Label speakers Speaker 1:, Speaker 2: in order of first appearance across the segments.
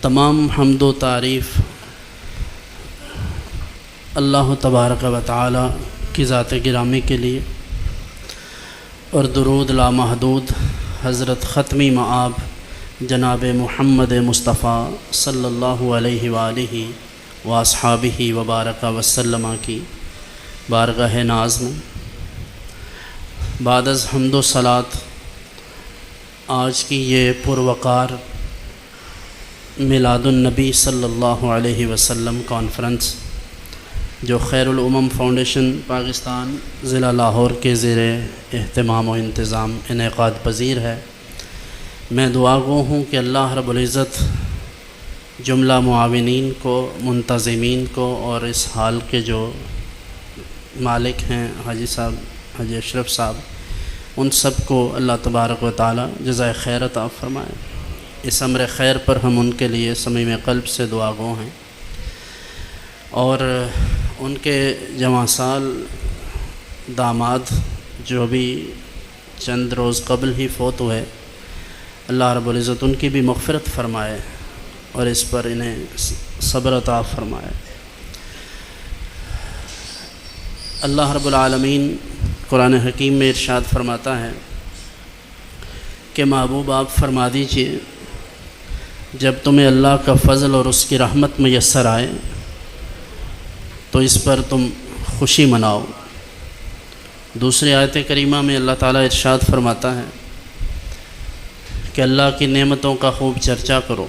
Speaker 1: تمام حمد و تعریف اللہ تبارک و تعالی کی ذات گرامی کے لیے، اور درود لامحدود حضرت ختمی مآب جناب محمد مصطفیٰ صلی اللہ علیہ وآلہ واصحابہ وبارک وسلم کی بارگاہ ناز میں بعد از حمد و صلات آج کی یہ پروقار میلاد النبی صلی اللہ علیہ وسلم کانفرنس جو خیر الامم فاؤنڈیشن پاکستان ضلع لاہور کے زیر اہتمام و انتظام انعقاد پذیر ہے، میں دعا گو ہوں کہ اللہ رب العزت جملہ معاونین کو، منتظمین کو، اور اس حال کے جو مالک ہیں حاجی صاحب، حاجی اشرف صاحب، ان سب کو اللہ تبارک و تعالی جزائے خیر عطا فرمائے۔ اس امر خیر پر ہم ان کے لیے صمیم قلب سے دعا گو ہیں، اور ان کے جواں سال داماد جو بھی چند روز قبل ہی فوت ہوئے، اللہ رب العزت ان کی بھی مغفرت فرمائے اور اس پر انہیں صبر عطا فرمائے۔ اللہ رب العالمین قرآن حکیم میں ارشاد فرماتا ہے کہ محبوب آپ فرما دیجئے جب تمہیں اللہ کا فضل اور اس کی رحمت میسر آئے تو اس پر تم خوشی مناؤ۔ دوسری آیت کریمہ میں اللہ تعالیٰ ارشاد فرماتا ہے کہ اللہ کی نعمتوں کا خوب چرچا کرو،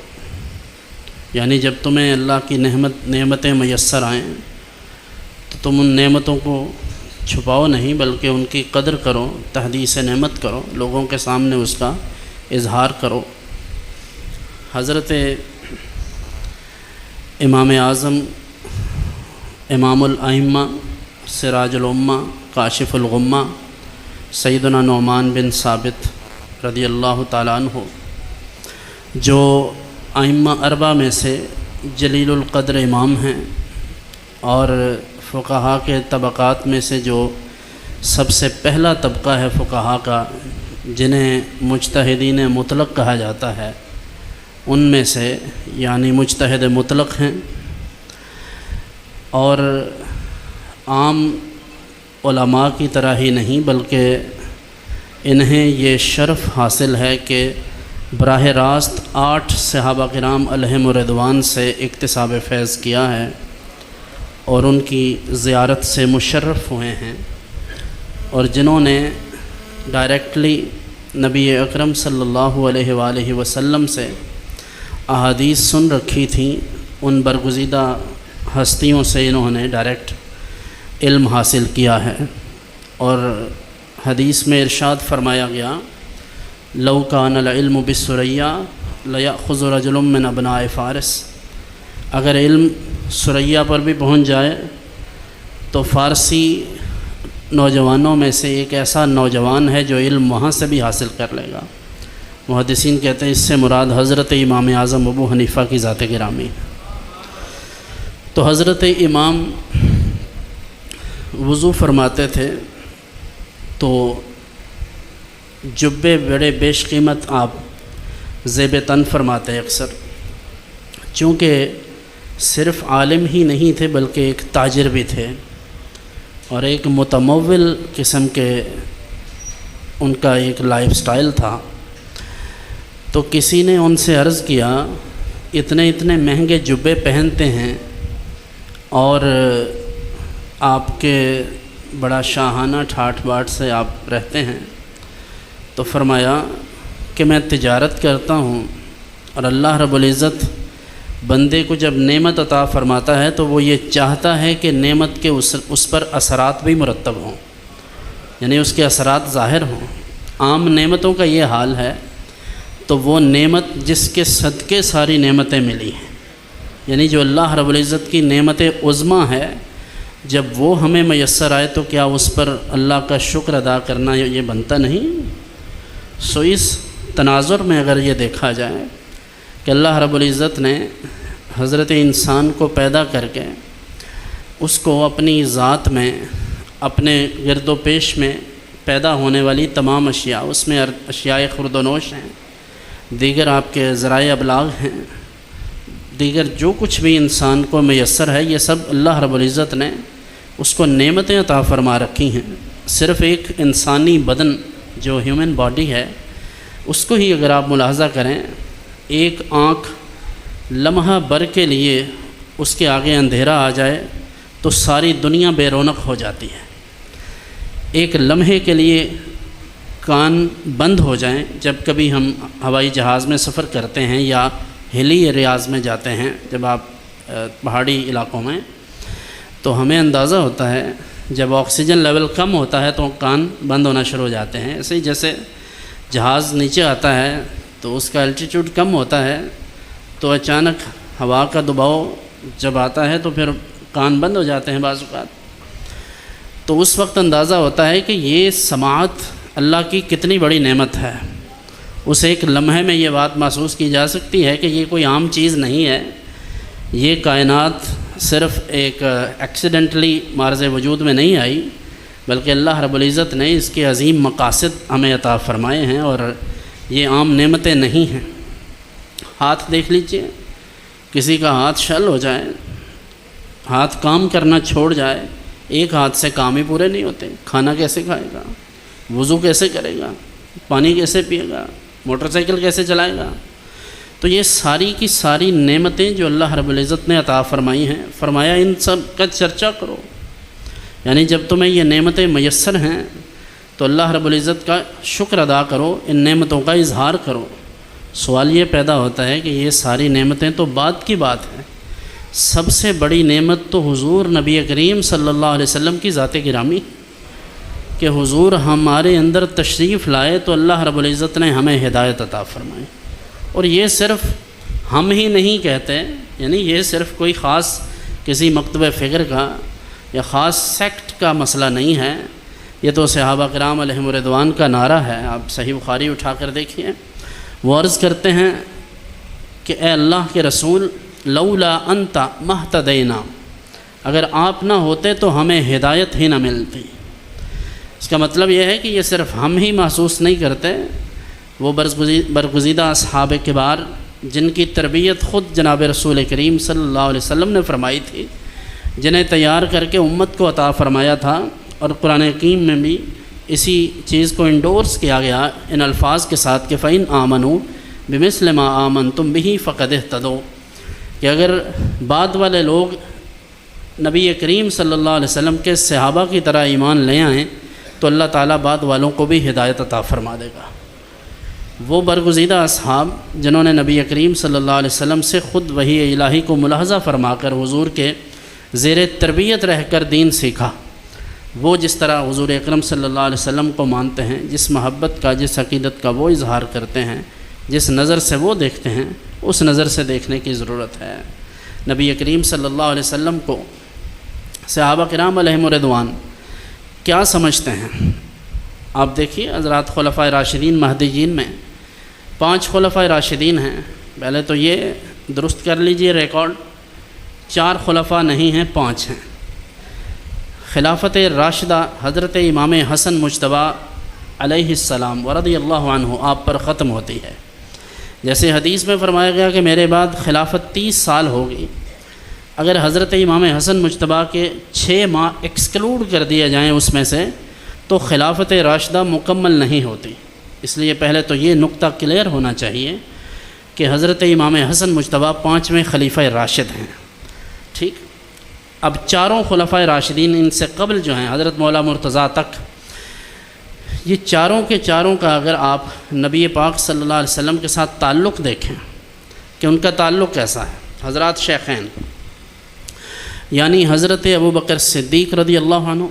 Speaker 1: یعنی جب تمہیں اللہ کی نعمتیں میسر آئیں تو تم ان نعمتوں کو چھپاؤ نہیں بلکہ ان کی قدر کرو، تحدیث نعمت کرو، لوگوں کے سامنے اس کا اظہار کرو۔ حضرت امام اعظم، امام الائمہ، سراج الامہ، کاشف الغمہ، سیدنا نعمان بن ثابت رضی اللہ تعالیٰ عنہ، جو ائمہ اربعہ میں سے جلیل القدر امام ہیں اور فقہاء کے طبقات میں سے جو سب سے پہلا طبقہ ہے فقہاء کا، جنہیں مجتہدین مطلق کہا جاتا ہے، ان میں سے یعنی مجتہد مطلق ہیں، اور عام علماء کی طرح ہی نہیں بلکہ انہیں یہ شرف حاصل ہے کہ براہ راست 8 صحابہ کرام علیہم رضوان سے اکتساب فیض کیا ہے اور ان کی زیارت سے مشرف ہوئے ہیں، اور جنہوں نے ڈائریکٹلی نبی اکرم صلی اللہ علیہ وآلہ وسلم سے احادیث سن رکھی تھیں، ان برگزیدہ ہستیوں سے انہوں نے ڈائریکٹ علم حاصل کیا ہے۔ اور حدیث میں ارشاد فرمایا گیا لو کان العلم بالثریا لیأخذ رجل من ابناء فارس، اگر علم ثریا پر بھی پہنچ جائے تو فارسی نوجوانوں میں سے ایک ایسا نوجوان ہے جو علم وہاں سے بھی حاصل کر لے گا۔ محدثین کہتے ہیں اس سے مراد حضرت امام اعظم ابو حنیفہ کی ذات گرامی۔ تو حضرت امام وضو فرماتے تھے تو جبے بڑے بیش قیمت آپ زیب تن فرماتے اکثر، چونکہ صرف عالم ہی نہیں تھے بلکہ ایک تاجر بھی تھے اور ایک متمول قسم کے ان کا ایک لائف سٹائل تھا۔ تو کسی نے ان سے عرض کیا اتنے مہنگے جبے پہنتے ہیں اور آپ کے بڑا شاہانہ ٹھاٹھ باٹ سے آپ رہتے ہیں، تو فرمایا کہ میں تجارت کرتا ہوں اور اللہ رب العزت بندے کو جب نعمت عطا فرماتا ہے تو وہ یہ چاہتا ہے کہ نعمت کے اس پر اثرات بھی مرتب ہوں، یعنی اس کے اثرات ظاہر ہوں۔ عام نعمتوں کا یہ حال ہے، تو وہ نعمت جس کے صدقے ساری نعمتیں ملی ہیں، یعنی جو اللہ رب العزت کی نعمت عظمیٰ ہے، جب وہ ہمیں میسر آئے تو کیا اس پر اللہ کا شکر ادا کرنا یہ بنتا نہیں؟ سو اس تناظر میں اگر یہ دیکھا جائے کہ اللہ رب العزت نے حضرت انسان کو پیدا کر کے اس کو اپنی ذات میں، اپنے گرد و پیش میں پیدا ہونے والی تمام اشیاء، اس میں اشیاء خرد و نوش ہیں، دیگر آپ کے ذرائع ابلاغ ہیں، دیگر جو کچھ بھی انسان کو میسر ہے یہ سب اللہ رب العزت نے اس کو نعمتیں عطا فرما رکھی ہیں۔ صرف ایک انسانی بدن جو ہیومن باڈی ہے اس کو ہی اگر آپ ملاحظہ کریں، ایک آنکھ لمحہ بھر کے لیے اس کے آگے اندھیرا آ جائے تو ساری دنیا بے رونق ہو جاتی ہے۔ ایک لمحے کے لیے کان بند ہو جائیں جب کبھی ہم ہوائی جہاز میں سفر کرتے ہیں یا ہلی ایریاز میں جاتے ہیں، جب آپ پہاڑی علاقوں میں، تو ہمیں اندازہ ہوتا ہے جب آکسیجن لیول کم ہوتا ہے تو کان بند ہونا شروع ہو جاتے ہیں۔ ایسے ہی جیسے جہاز نیچے آتا ہے تو اس کا الٹیٹیوڈ کم ہوتا ہے تو اچانک ہوا کا دباؤ جب آتا ہے تو پھر کان بند ہو جاتے ہیں بعض اوقات۔ تو اس وقت اندازہ ہوتا ہے کہ یہ سماعت اللہ کی کتنی بڑی نعمت ہے۔ اس ایک لمحے میں یہ بات محسوس کی جا سکتی ہے کہ یہ کوئی عام چیز نہیں ہے، یہ کائنات صرف ایک ایکسیڈنٹلی معرض وجود میں نہیں آئی، بلکہ اللہ رب العزت نے اس کے عظیم مقاصد ہمیں عطا فرمائے ہیں، اور یہ عام نعمتیں نہیں ہیں۔ ہاتھ دیکھ لیجئے، کسی کا ہاتھ شل ہو جائے، ہاتھ کام کرنا چھوڑ جائے، ایک ہاتھ سے کام ہی پورے نہیں ہوتے۔ کھانا کیسے کھائے گا، وضو کیسے کرے گا، پانی کیسے پیے گا، موٹر سائیکل کیسے چلائے گا؟ تو یہ ساری کی ساری نعمتیں جو اللہ رب العزت نے عطا فرمائی ہیں، فرمایا ان سب کا چرچا کرو۔ یعنی جب تمہیں یہ نعمتیں میسر ہیں تو اللہ رب العزت کا شکر ادا کرو، ان نعمتوں کا اظہار کرو۔ سوال یہ پیدا ہوتا ہے کہ یہ ساری نعمتیں تو بعد کی بات ہے، سب سے بڑی نعمت تو حضور نبی کریم صلی اللہ علیہ وسلم کی ذات گرامی، کہ حضور ہمارے اندر تشریف لائے تو اللہ رب العزت نے ہمیں ہدایت عطا فرمائی۔ اور یہ صرف ہم ہی نہیں کہتے، یعنی یہ صرف کوئی خاص کسی مکتب فکر کا یا خاص سیکٹ کا مسئلہ نہیں ہے، یہ تو صحابہ کرام علیہم رضوان کا نعرہ ہے۔ آپ صحیح بخاری اٹھا کر دیکھیے، وہ عرض کرتے ہیں کہ اے اللہ کے رسول، لولا انت مہتدینا، اگر آپ نہ ہوتے تو ہمیں ہدایت ہی نہ ملتی۔ اس کا مطلب یہ ہے کہ یہ صرف ہم ہی محسوس نہیں کرتے، وہ برگزیدہ اصحاب کبار جن کی تربیت خود جناب رسول کریم صلی اللہ علیہ وسلم نے فرمائی تھی، جنہیں تیار کر کے امت کو عطا فرمایا تھا، اور قرآن حکیم میں بھی اسی چیز کو انڈورس کیا گیا ان الفاظ کے ساتھ کہ فَإِنْ آمَنُوا بِمِثْلِ مَا آمَنْتُمْ بِهِ فَقَدِ اهْتَدَوْا، کہ اگر بعد والے لوگ نبی کریم صلی اللہ علیہ وسلم کے صحابہ کی طرح ایمان لے آئیں تو اللہ تعالیٰ بعد والوں کو بھی ہدایت عطا فرما دے گا۔ وہ برگزیدہ اصحاب جنہوں نے نبی کریم صلی اللہ علیہ وسلم سے خود وحی الہی کو ملاحظہ فرما کر حضور کے زیر تربیت رہ کر دین سیکھا، وہ جس طرح حضور اکرم صلی اللہ علیہ وسلم کو مانتے ہیں، جس محبت کا، جس عقیدت کا وہ اظہار کرتے ہیں، جس نظر سے وہ دیکھتے ہیں، اس نظر سے دیکھنے کی ضرورت ہے۔ نبی کریم صلی اللہ علیہ وسلم کو صحابہ کرام علیہم رضوان کیا سمجھتے ہیں؟ آپ دیکھیے حضرات خلفائے راشدین مہدیین میں 5 خلفائے راشدین ہیں۔ پہلے تو یہ درست کر لیجئے ریکارڈ، 4 خلفاء نہیں ہیں، 5 ہیں۔ خلافت راشدہ حضرت امام حسن مجتبیٰ علیہ السلام ورضی اللہ عنہ آپ پر ختم ہوتی ہے۔ جیسے حدیث میں فرمایا گیا کہ میرے بعد خلافت 30 سال ہوگی، اگر حضرت امام حسن مجتبیٰ کے 6 ماہ ایکسکلوڈ کر دیے جائیں اس میں سے تو خلافت راشدہ مکمل نہیں ہوتی۔ اس لیے پہلے تو یہ نقطہ کلیئر ہونا چاہیے کہ حضرت امام حسن مجتبیٰ 5ویں خلیفہ راشد ہیں۔ ٹھیک، اب 4 خلفائے راشدین ان سے قبل جو ہیں حضرت مولا مرتضیٰ تک، یہ چاروں کے چاروں کا اگر آپ نبی پاک صلی اللہ علیہ وسلم کے ساتھ تعلق دیکھیں کہ ان کا تعلق کیسا ہے، حضرات شیخین یعنی حضرت ابوبکر صدیق رضی اللہ عنہ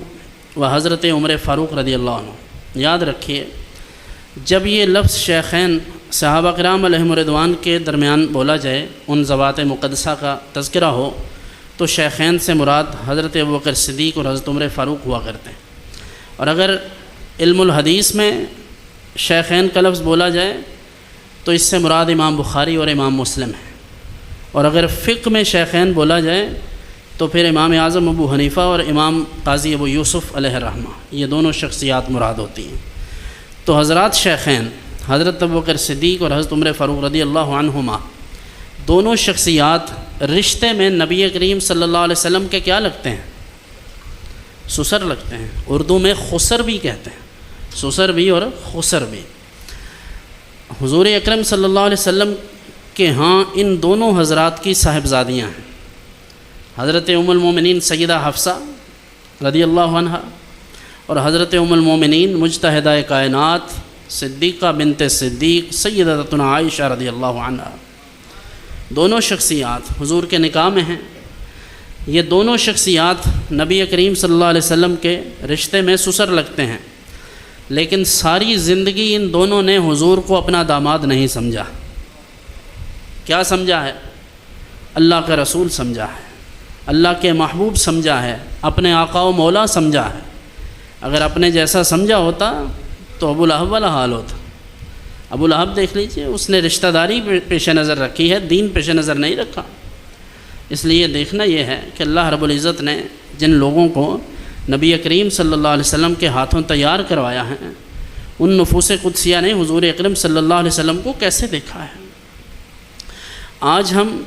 Speaker 1: و حضرت عمر فاروق رضی اللہ عنہ، یاد رکھیے جب یہ لفظ شیخین صحابہ کرام علیہم رضوان کے درمیان بولا جائے، ان ذوات مقدسہ کا تذکرہ ہو، تو شیخین سے مراد حضرت ابوبکر صدیق اور حضرت عمر فاروق ہوا کرتے ہیں۔ اور اگر علم الحدیث میں شیخین کا لفظ بولا جائے تو اس سے مراد امام بخاری اور امام مسلم ہے، اور اگر فقہ میں شیخین بولا جائے تو پھر امام اعظم ابو حنیفہ اور امام قاضی ابو یوسف علیہ الرحمہ، یہ دونوں شخصیات مراد ہوتی ہیں۔ تو حضرات شیخین حضرت ابوبکر صدیق اور حضرت عمر فاروق رضی اللہ عنہما دونوں شخصیات رشتے میں نبی کریم صلی اللہ علیہ وسلم کے کیا لگتے ہیں؟ سسر لگتے ہیں۔ اردو میں خسر بھی کہتے ہیں، سسر بھی اور خسر بھی۔ حضور اکرم صلی اللہ علیہ وسلم کے ہاں ان دونوں حضرات کی صاحبزادیاں ہیں، حضرت ام المومنین سیدہ حفصہ رضی اللہ عنہ اور حضرت ام المومنین مجتہدہ کائنات صدیقہ بنت صدیق سیدتنا عائشہ رضی اللہ عنہ۔ دونوں شخصیات حضور کے نکاح میں ہیں۔ یہ دونوں شخصیات نبی کریم صلی اللہ علیہ وسلم کے رشتے میں سسر لگتے ہیں، لیکن ساری زندگی ان دونوں نے حضور کو اپنا داماد نہیں سمجھا۔ کیا سمجھا ہے؟ اللہ کا رسول سمجھا ہے، اللہ کے محبوب سمجھا ہے، اپنے آقا و مولا سمجھا ہے۔ اگر اپنے جیسا سمجھا ہوتا تو ابو لہب والا حال ہوتا۔ ابو لہب دیکھ لیجئے، اس نے رشتہ داری پیش نظر رکھی ہے، دین پیش نظر نہیں رکھا۔ اس لیے دیکھنا یہ ہے کہ اللہ رب العزت نے جن لوگوں کو نبی کریم صلی اللہ علیہ وسلم کے ہاتھوں تیار کروایا ہے، ان نفوس قدسیہ نے حضور اکرم صلی اللہ علیہ وسلم کو کیسے دیکھا ہے۔ آج ہم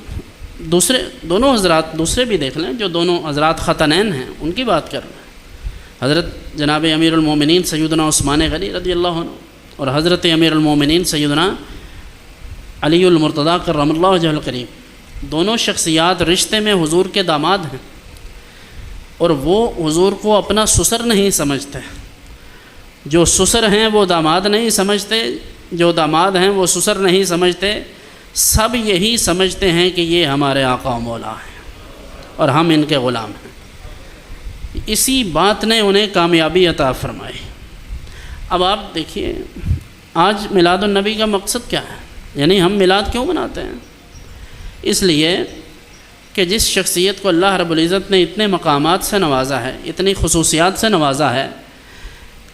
Speaker 1: دونوں حضرات دوسرے بھی دیکھ لیں، جو دونوں حضرات خطنین ہیں، ان کی بات کر رہے ہیں۔ حضرت جناب امیر المومنین سیدنا عثمان غنی رضی اللہ عنہ اور حضرت امیر المومنین سیدنا علی المرتضیٰ کرم اللہ وجہہ الکریم، دونوں شخصیات رشتے میں حضور کے داماد ہیں، اور وہ حضور کو اپنا سسر نہیں سمجھتے۔ جو سسر ہیں وہ داماد نہیں سمجھتے، جو داماد ہیں وہ سسر نہیں سمجھتے، سب یہی سمجھتے ہیں کہ یہ ہمارے آقا و مولا ہیں اور ہم ان کے غلام ہیں۔ اسی بات نے انہیں کامیابی عطا فرمائی۔ اب آپ دیکھیے، آج میلاد النبی کا مقصد کیا ہے؟ یعنی ہم میلاد کیوں مناتے ہیں؟ اس لیے کہ جس شخصیت کو اللہ رب العزت نے اتنے مقامات سے نوازا ہے، اتنی خصوصیات سے نوازا ہے،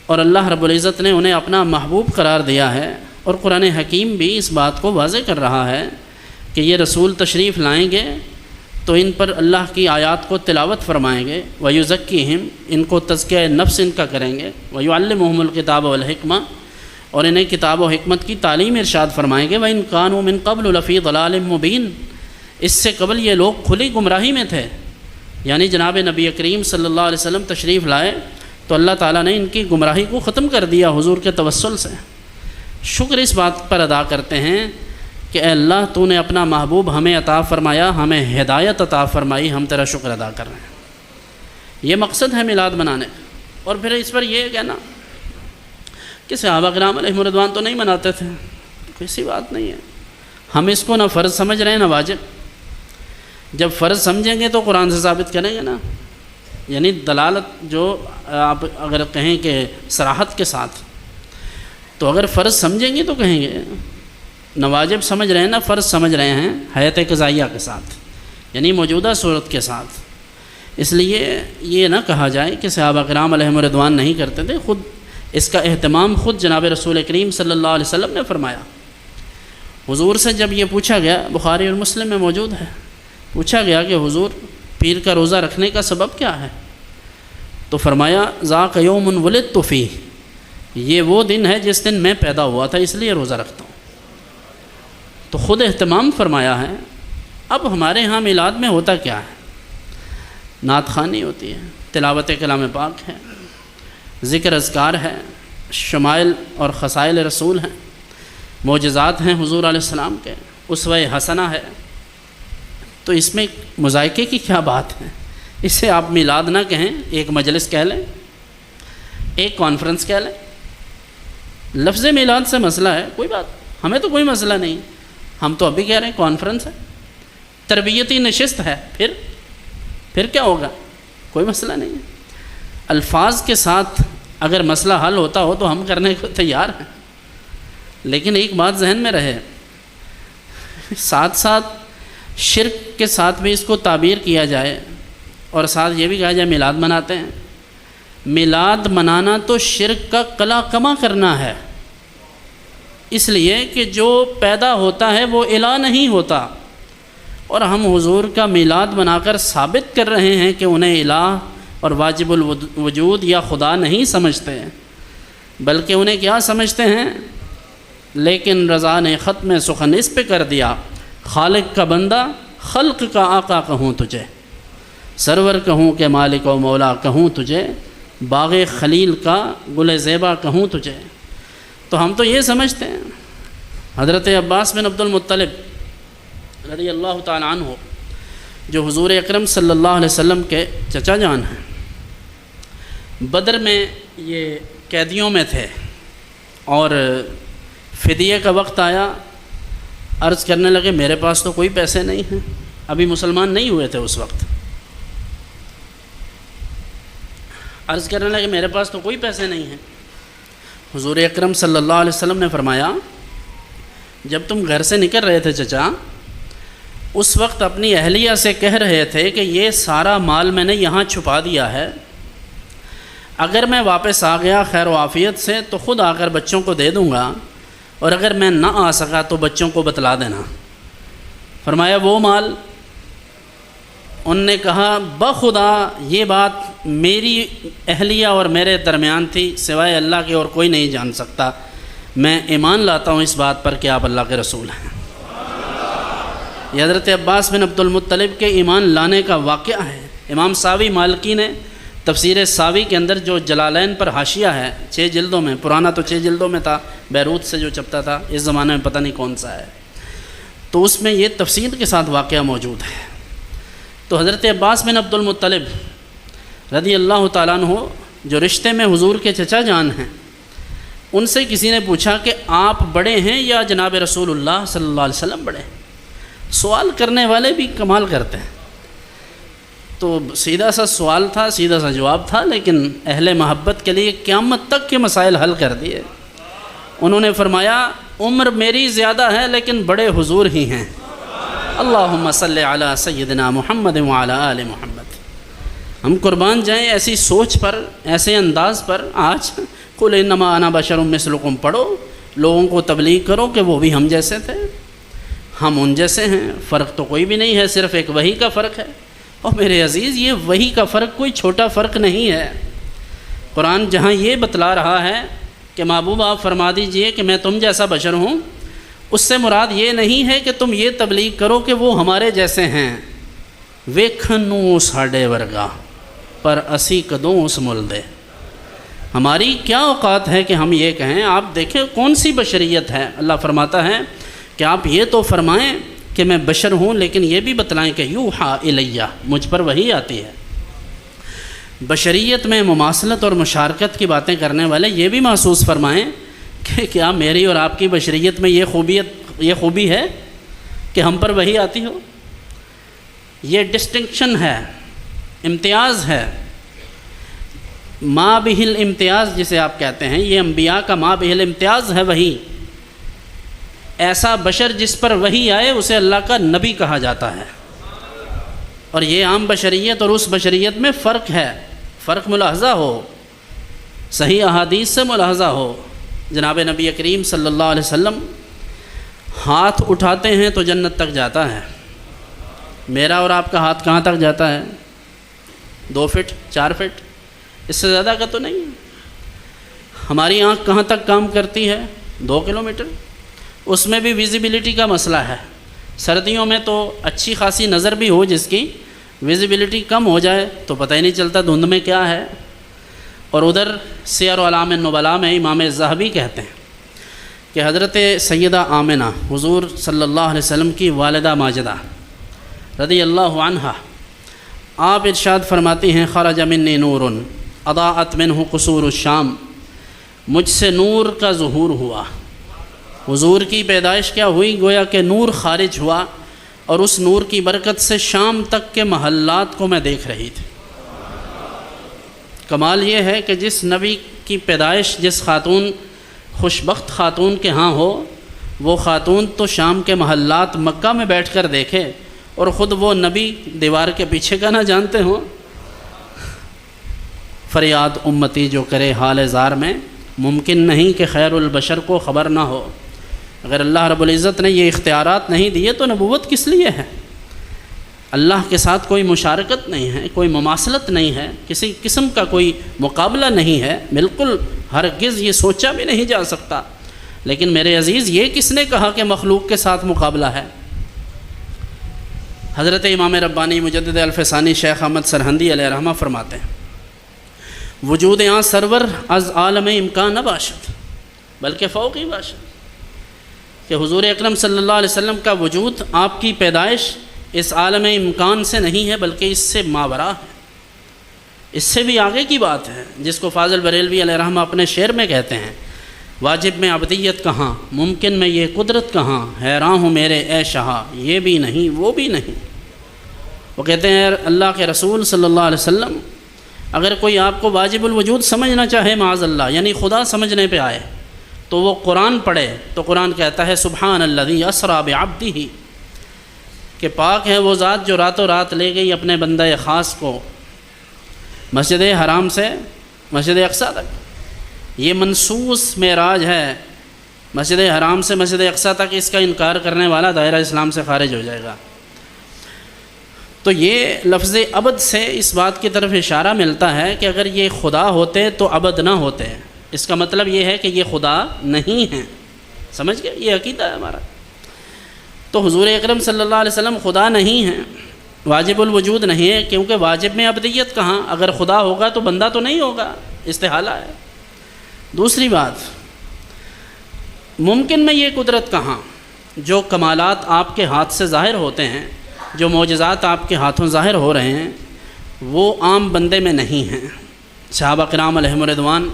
Speaker 1: اور اللہ رب العزت نے انہیں اپنا محبوب قرار دیا ہے، اور قرآن حکیم بھی اس بات کو واضح کر رہا ہے کہ یہ رسول تشریف لائیں گے تو ان پر اللہ کی آیات کو تلاوت فرمائیں گے، وَيُزَكِّهِمْ، ان کو تزکیہ نفس ان کا کریں گے، وَيُعَلِّمُهُمُ الْكِتَابَ وَالْحِكْمَةَ، اور انہیں کتاب و حکمت کی تعلیم ارشاد فرمائیں گے، وَإِن كَانُوا مِن قَبْلُ لَفِي ضَلَالٍ مُبِينٍ، اس سے قبل یہ لوگ کھلی گمراہی میں تھے۔ یعنی جناب نبی کریم صلی اللہ علیہ وسلم تشریف لائے تو اللہ تعالیٰ نے ان کی گمراہی کو ختم کر دیا حضور کے توسل سے۔ شکر اس بات پر ادا کرتے ہیں کہ اے اللہ، تو نے اپنا محبوب ہمیں عطا فرمایا، ہمیں ہدایت عطا فرمائی، ہم تیرا شکر ادا کر رہے ہیں۔ یہ مقصد ہے میلاد منانے۔ اور پھر اس پر یہ کہنا کہ صحابہ کرام علیہم رضوان تو نہیں مناتے تھے، کسی بات نہیں ہے۔ ہم اس کو نہ فرض سمجھ رہے ہیں نہ واجب۔ جب فرض سمجھیں گے تو قرآن سے ثابت کریں گے نا، یعنی دلالت جو آپ اگر کہیں کہ صراحت کے ساتھ، تو اگر فرض سمجھیں گے تو کہیں گے، نہ واجب سمجھ رہے ہیں نہ فرض سمجھ رہے ہیں، حیات قضائیہ کے ساتھ، یعنی موجودہ صورت کے ساتھ۔ اس لیے یہ نہ کہا جائے کہ صحابہ کرام علیہم رضوان نہیں کرتے تھے، خود اس کا اہتمام خود جناب رسول کریم صلی اللہ علیہ وسلم نے فرمایا۔ حضور سے جب یہ پوچھا گیا، بخاری اور مسلم میں موجود ہے، پوچھا گیا کہ حضور پیر کا روزہ رکھنے کا سبب کیا ہے؟ تو فرمایا ذاک یوم ولدت فیہ، یہ وہ دن ہے جس دن میں پیدا ہوا تھا، اس لیے روزہ رکھتا ہوں۔ تو خود اہتمام فرمایا ہے۔ اب ہمارے ہاں میلاد میں ہوتا کیا ہے؟ نعت خوانی ہوتی ہے، تلاوت کلام پاک ہے، ذکر اذکار ہے، شمائل اور خصائل رسول ہیں، معجزات ہیں حضور علیہ السلام کے، اسوہ حسنہ ہے۔ تو اس میں مذائقے کی کیا بات ہے؟ اسے آپ میلاد نہ کہیں، ایک مجلس کہہ لیں، ایک کانفرنس کہہ لیں۔ لفظ میلاد سے مسئلہ ہے، کوئی بات، ہمیں تو کوئی مسئلہ نہیں، ہم تو ابھی کہہ رہے ہیں کانفرنس ہے، تربیتی نشست ہے، پھر کیا ہوگا؟ کوئی مسئلہ نہیں ہے۔ الفاظ کے ساتھ اگر مسئلہ حل ہوتا ہو تو ہم کرنے کو تیار ہیں، لیکن ایک بات ذہن میں رہے، ساتھ ساتھ شرک کے ساتھ بھی اس کو تعبیر کیا جائے اور ساتھ یہ بھی کہا جائے میلاد مناتے ہیں۔ میلاد منانا تو شرک کا قلع کما کرنا ہے، اس لیے کہ جو پیدا ہوتا ہے وہ الہ نہیں ہوتا، اور ہم حضور کا میلاد منا کر ثابت کر رہے ہیں کہ انہیں الہ اور واجب الوجود یا خدا نہیں سمجھتے، بلکہ انہیں کیا سمجھتے ہیں؟ لیکن رضا نے ختم سخن اس پہ کر دیا، خالق کا بندہ، خلق کا آقا کہوں تجھے، سرور کہوں کہ مالک و مولا کہوں تجھے، باغ خلیل کا گل زیبا کہوں تجھے۔ تو ہم تو یہ سمجھتے ہیں حضرت عباس بن عبد المطلب رضی اللہ تعالیٰ عنہ جو حضور اکرم صلی اللہ علیہ وسلم کے چچا جان ہیں، بدر میں یہ قیدیوں میں تھے اور فدیے کا وقت آیا، عرض کرنے لگے میرے پاس تو کوئی پیسے نہیں ہیں، ابھی مسلمان نہیں ہوئے تھے اس وقت، عرض کرنے لگے میرے پاس تو کوئی پیسے نہیں ہیں۔ حضور اکرم صلی اللہ علیہ وسلم نے فرمایا جب تم گھر سے نکل رہے تھے چچا، اس وقت اپنی اہلیہ سے کہہ رہے تھے کہ یہ سارا مال میں نے یہاں چھپا دیا ہے، اگر میں واپس آ گیا خیر و عافیت سے تو خود آ کر بچوں کو دے دوں گا، اور اگر میں نہ آ سکا تو بچوں کو بتلا دینا۔ فرمایا وہ مال؟ ان نے کہا بخدا یہ بات میری اہلیہ اور میرے درمیان تھی، سوائے اللہ کے اور کوئی نہیں جان سکتا، میں ایمان لاتا ہوں اس بات پر کہ آپ اللہ کے رسول ہیں۔ یہ حضرت عباس بن عبد المطلب کے ایمان لانے کا واقعہ ہے۔ امام ساوی مالکی نے تفسیر ساوی کے اندر جو جلالین پر حاشیہ ہے 6 جلدوں میں، پرانا تو 6 جلدوں میں تھا، بیروت سے جو چھپتا تھا، اس زمانے میں پتہ نہیں کون سا ہے، تو اس میں یہ تفصیل کے ساتھ واقعہ موجود ہے۔ تو حضرت عباس بن عبد المطلب رضی اللہ تعالیٰ عنہ جو رشتے میں حضور کے چچا جان ہیں، ان سے کسی نے پوچھا کہ آپ بڑے ہیں یا جناب رسول اللہ صلی اللہ علیہ وسلم بڑے ہیں؟ سوال کرنے والے بھی کمال کرتے ہیں۔ تو سیدھا سا سوال تھا، سیدھا سا جواب تھا، لیکن اہل محبت کے لیے قیامت تک کے مسائل حل کر دیے۔ انہوں نے فرمایا عمر میری زیادہ ہے لیکن بڑے حضور ہی ہیں، اللہم صلی علی سیدنا محمد وعلی آل محمد۔ ہم قربان جائیں ایسی سوچ پر، ایسے انداز پر۔ آج قل انما انا بشر مثلکم پڑھو، لوگوں کو تبلیغ کرو کہ وہ بھی ہم جیسے تھے، ہم ان جیسے ہیں، فرق تو کوئی بھی نہیں ہے، صرف ایک وحی کا فرق ہے۔ اور میرے عزیز یہ وحی کا فرق کوئی چھوٹا فرق نہیں ہے۔ قرآن جہاں یہ بتلا رہا ہے کہ محبوب آپ فرما دیجئے کہ میں تم جیسا بشر ہوں، اس سے مراد یہ نہیں ہے کہ تم یہ تبلیغ کرو کہ وہ ہمارے جیسے ہیں۔ ویکھنوں ساڈے ورگا پر اسی کدوں اس ملدے۔ ہماری کیا اوقات ہے کہ ہم یہ کہیں؟ آپ دیکھیں کون سی بشریت ہے۔ اللہ فرماتا ہے کہ آپ یہ تو فرمائیں کہ میں بشر ہوں، لیکن یہ بھی بتلائیں کہ یوحا الیہ، مجھ پر وحی آتی ہے۔ بشریت میں مماثلت اور مشارکت کی باتیں کرنے والے یہ بھی محسوس فرمائیں کہ کیا میری اور آپ کی بشریت میں یہ خوبی ہے کہ ہم پر وحی آتی ہو؟ یہ ڈسٹنکشن ہے، امتیاز ہے۔ ما بہ الامتیاز جسے آپ کہتے ہیں، یہ انبیاء کا ما بہ الامتیاز ہے وحی۔ ایسا بشر جس پر وحی آئے اسے اللہ کا نبی کہا جاتا ہے۔ اور یہ عام بشریت اور اس بشریت میں فرق ہے، فرق ملاحظہ ہو، صحیح احادیث سے ملاحظہ ہو۔ جناب نبی کریم صلی اللہ علیہ وسلم ہاتھ اٹھاتے ہیں تو جنت تک جاتا ہے۔ میرا اور آپ کا ہاتھ کہاں تک جاتا ہے؟ 2 فٹ 4 فٹ، اس سے زیادہ کا تو نہیں ہے۔ ہماری آنکھ کہاں تک کام کرتی ہے؟ 2 کلومیٹر۔ اس میں بھی ویزیبلٹی کا مسئلہ ہے۔ سردیوں میں تو اچھی خاصی نظر بھی ہو، جس کی ویزیبلٹی کم ہو جائے تو پتہ ہی نہیں چلتا دھند میں کیا ہے۔ اور ادھر سیر و اعلام النبلاء میں امام ذہبی کہتے ہیں کہ حضرت سیدہ آمنہ حضور صلی اللہ علیہ وسلم کی والدہ ماجدہ رضی اللہ عنہا، آپ ارشاد فرماتی ہیں خرج منی نور اضاءت منہ قصور الشام، مجھ سے نور کا ظہور ہوا۔ حضور کی پیدائش کیا ہوئی؟ گویا کہ نور خارج ہوا، اور اس نور کی برکت سے شام تک کے محلات کو میں دیکھ رہی تھی۔ کمال یہ ہے کہ جس نبی کی پیدائش جس خاتون، خوشبخت خاتون کے ہاں ہو، وہ خاتون تو شام کے محلات مکہ میں بیٹھ کر دیکھے، اور خود وہ نبی دیوار کے پیچھے کا نہ جانتے ہوں۔ فریاد امتی جو کرے حال زار میں، ممکن نہیں کہ خیر البشر کو خبر نہ ہو۔ اگر اللہ رب العزت نے یہ اختیارات نہیں دیے تو نبوت کس لیے ہے؟ اللہ کے ساتھ کوئی مشارکت نہیں ہے، کوئی مماثلت نہیں ہے، کسی قسم کا کوئی مقابلہ نہیں ہے، بالکل ہرگز یہ سوچا بھی نہیں جا سکتا۔ لیکن میرے عزیز، یہ کس نے کہا کہ مخلوق کے ساتھ مقابلہ ہے؟ حضرت امام ربانی مجدد الفسانی شیخ احمد سرہندی علیہ رحمہ فرماتے ہیں وجود آن سرور از عالم امکان نہ باشد بلکہ فوقی باشد، کہ حضور اکرم صلی اللہ علیہ وسلم کا وجود، آپ کی پیدائش اس عالم امکان سے نہیں ہے بلکہ اس سے ماورا ہے، اس سے بھی آگے کی بات ہے، جس کو فاضل بریلوی علیہ رحمہ اپنے شعر میں کہتے ہیں واجب میں عبدیت کہاں، ممکن میں یہ قدرت کہاں، حیران ہوں میرے اے شہا یہ بھی نہیں وہ بھی نہیں۔ وہ کہتے ہیں اللہ کے رسول صلی اللہ علیہ وسلم اگر کوئی آپ کو واجب الوجود سمجھنا چاہے معاذ اللہ، یعنی خدا سمجھنے پہ آئے، تو وہ قرآن پڑھے تو قرآن کہتا ہے سبحان الذی اسریٰ بعبدہ، کہ پاک ہے وہ ذات جو راتوں رات لے گئی اپنے بندہ خاص کو مسجد حرام سے مسجد اقصیٰ تک۔ یہ منصوص معراج ہے، مسجد حرام سے مسجد اقصیٰ تک اس کا انکار کرنے والا دائرہ اسلام سے خارج ہو جائے گا۔ تو یہ لفظ عبد سے اس بات کی طرف اشارہ ملتا ہے کہ اگر یہ خدا ہوتے تو عبد نہ ہوتے، اس کا مطلب یہ ہے کہ یہ خدا نہیں ہیں، سمجھ گئے؟ یہ عقیدہ ہے ہمارا۔ تو حضور اکرم صلی اللہ علیہ وسلم خدا نہیں ہیں، واجب الوجود نہیں ہے، کیونکہ واجب میں عبدیت کہاں، اگر خدا ہوگا تو بندہ تو نہیں ہوگا، استحالہ ہے۔ دوسری بات، ممکن میں یہ قدرت کہاں، جو کمالات آپ کے ہاتھ سے ظاہر ہوتے ہیں، جو معجزات آپ کے ہاتھوں ظاہر ہو رہے ہیں، وہ عام بندے میں نہیں ہیں۔ صحابہ کرام علیہم رضوان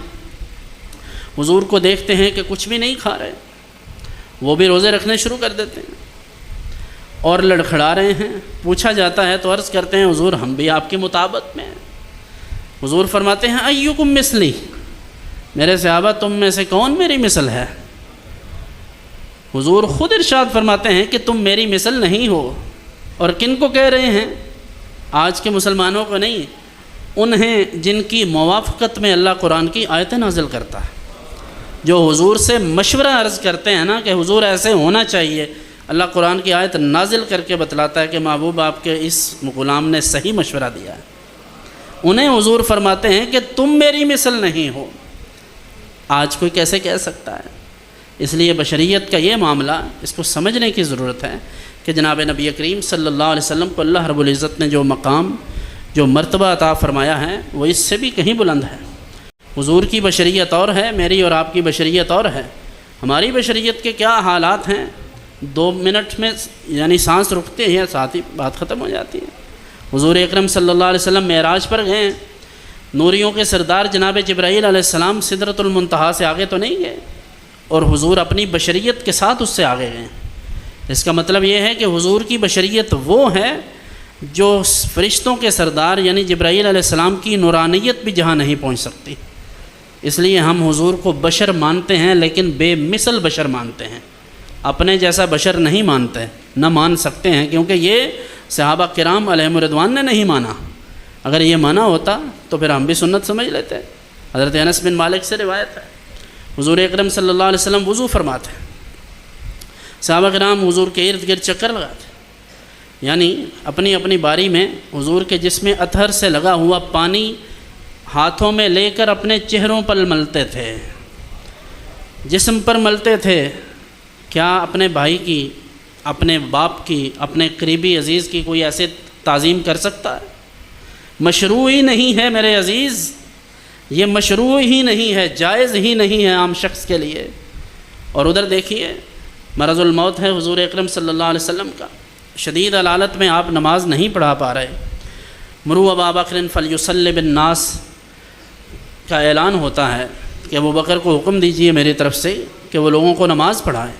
Speaker 1: حضور کو دیکھتے ہیں کہ کچھ بھی نہیں کھا رہے، وہ بھی روزے رکھنے شروع کر دیتے ہیں اور لڑکھڑا رہے ہیں۔ پوچھا جاتا ہے تو عرض کرتے ہیں حضور ہم بھی آپ کی مطابقت میں ہیں۔ حضور فرماتے ہیں ایکم مثلی، میرے صحابہ تم میں سے کون میری مثل ہے؟ حضور خود ارشاد فرماتے ہیں کہ تم میری مثل نہیں ہو۔ اور کن کو کہہ رہے ہیں؟ آج کے مسلمانوں کو نہیں، انہیں جن کی موافقت میں اللہ قرآن کی آیتیں نازل کرتا ہے، جو حضور سے مشورہ عرض کرتے ہیں نا کہ حضور ایسے ہونا چاہیے، اللہ قرآن کی آیت نازل کر کے بتلاتا ہے کہ محبوب آپ کے اس غلام نے صحیح مشورہ دیا ہے، انہیں حضور فرماتے ہیں کہ تم میری مثل نہیں ہو۔ آج کوئی کیسے کہہ سکتا ہے؟ اس لیے بشریت کا یہ معاملہ، اس کو سمجھنے کی ضرورت ہے کہ جناب نبی کریم صلی اللہ علیہ وسلم کو اللہ رب العزت نے جو مقام، جو مرتبہ عطا فرمایا ہے، وہ اس سے بھی کہیں بلند ہے۔ حضور کی بشریت اور ہے، میری اور آپ کی بشریت اور ہے۔ ہماری بشریت کے کیا حالات ہیں، 2 منٹ میں یعنی سانس رکتے ہیں ساتھ ہی بات ختم ہو جاتی ہے۔ حضور اکرم صلی اللہ علیہ وسلم معراج پر گئے، نوریوں کے سردار جناب جبرائیل علیہ السلام سدرۃ المنتہا سے آگے تو نہیں گئے، اور حضور اپنی بشریت کے ساتھ اس سے آگے گئے۔ اس کا مطلب یہ ہے کہ حضور کی بشریت وہ ہے جو فرشتوں کے سردار یعنی جبرائیل علیہ السلام کی نورانیت بھی جہاں نہیں پہنچ سکتی۔ اس لیے ہم حضور کو بشر مانتے ہیں لیکن بے مثل بشر مانتے ہیں، اپنے جیسا بشر نہیں مانتے، نہ مان سکتے ہیں، کیونکہ یہ صحابہ کرام علیہم رضوان نے نہیں مانا۔ اگر یہ مانا ہوتا تو پھر ہم بھی سنت سمجھ لیتے۔ حضرت انس بن مالک سے روایت ہے حضور اکرم صلی اللہ علیہ وسلم وضو فرماتے ہیں، صحابہ کرام حضور کے ارد گرد چکر لگاتے، یعنی اپنی اپنی باری میں حضور کے جسم اطہر سے لگا ہوا پانی ہاتھوں میں لے کر اپنے چہروں پر ملتے تھے، جسم پر ملتے تھے۔ کیا اپنے بھائی کی، اپنے باپ کی، اپنے قریبی عزیز کی کوئی ایسے تعظیم کر سکتا ہے؟ مشروع ہی نہیں ہے میرے عزیز، یہ مشروع ہی نہیں ہے، جائز ہی نہیں ہے عام شخص کے لیے۔ اور ادھر دیکھیے مرض الموت ہے حضور اکرم صلی اللہ علیہ وسلم کا، شدید علالت میں آپ نماز نہیں پڑھا پا رہے۔ مروا ابا بکر فلیصلی بالناس کا اعلان ہوتا ہے کہ ابو بکر کو حکم دیجیے میری طرف سے کہ وہ لوگوں کو نماز پڑھائیں۔